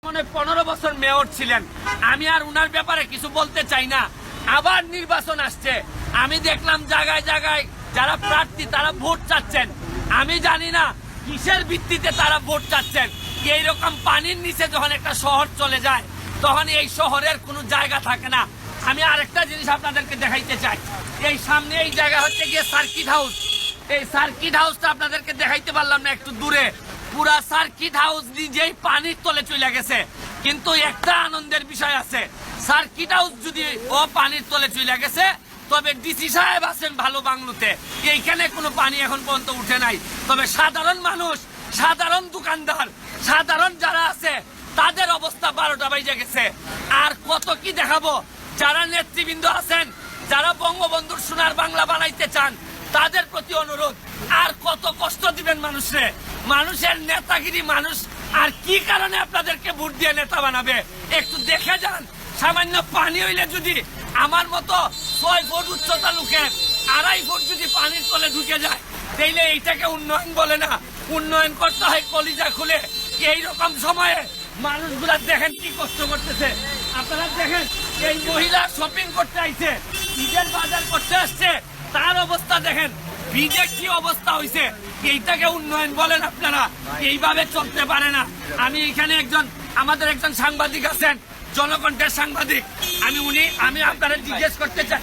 মনে 15 বছর মেয়র ছিলেন। আমি আর উনার ব্যাপারে কিছু বলতে চাই না। আবার নির্বাচন আসছে, আমি দেখলাম জায়গায় জায়গায় যারা প্রার্থী তারা ভোট চাচ্ছেন। আমি জানি না কিসের ভিত্তিতে তারা ভোট চাচ্ছেন। এইরকম পানির নিচে যখন একটা শহর চলে যায় তখন এই শহরের কোনো জায়গা থাকে না। আমি আরেকটা জিনিস আপনাদেরকে দেখাইতে চাই। এই সামনে এই জায়গা হচ্ছে গিয়ে সার্কিট হাউস। এই সার্কিট হাউসটা আপনাদেরকে দেখাইতে পারলাম না, একটু দূরে। পুরা সার্কিট হাউস নিজেই পানির তলে চলে গেছে। কিন্তু একটা আনন্দের বিষয় আছে, সার্কিট হাউস যদি ও পানির তলে চলে গেছে, তবে ডিসি সাহেব আছেন ভালো বাংলোতে, এইখানে কোনো পানি এখন পর্যন্ত উঠে নাই। তবে সাধারণ মানুষ, সাধারণ দোকানদার, সাধারণ যারা আছে তাদের অবস্থা 12টা বাজে গেছে। আর কত কি দেখাবো। যারা নেতৃবৃন্দ আছেন, যারা বঙ্গবন্ধুর সোনার বাংলা বানাইতে চান, তাদের প্রতি অনুরোধ, আর কত কষ্ট দিবেন মানুষে। মানুষের নেতাগিরি, মানুষ আর কি কারণে আপনাদেরকে ভোট দিয়ে নেতা বানাবে একটু দেখে যান। সামান্য পানি হইলে যদি আমার মতো 6 ফুট উচ্চতা লোকের 2.5 ফুট যদি পানির তলে ঢুকে যায়, তাইলে এইটাকে উন্নয়ন বলে না। উন্নয়ন করতে হয় কলিজা খুলে। এইরকম সময়ে মানুষগুলা দেখেন কি কষ্ট করতেছে। আপনারা দেখেন, এই মহিলা শপিং করতে আইছে, ঈদের বাজার করতে আসছে, তার অবস্থা দেখেন, ভিজে কি অবস্থা হয়েছে। এইটাকে উন্নয়ন বলেন আপনারা? এইভাবে চলতে পারে না। আমি এখানে আমাদের একজন সাংবাদিক আছেন, জনকণ্ঠের সাংবাদিক। আমি আপনারা জিজ্ঞেস করতে চাই,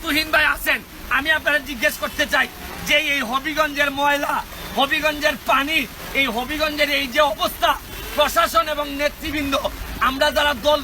তুহিন ভাই আছেন, আমি আপনারা জিজ্ঞেস করতে চাই যে এই হবিগঞ্জের ময়লা, হবিগঞ্জের পানি, এই হবিগঞ্জের এই যে অবস্থা, প্রশাসন এবং নেতৃবৃন্দ, আমরা যারা দল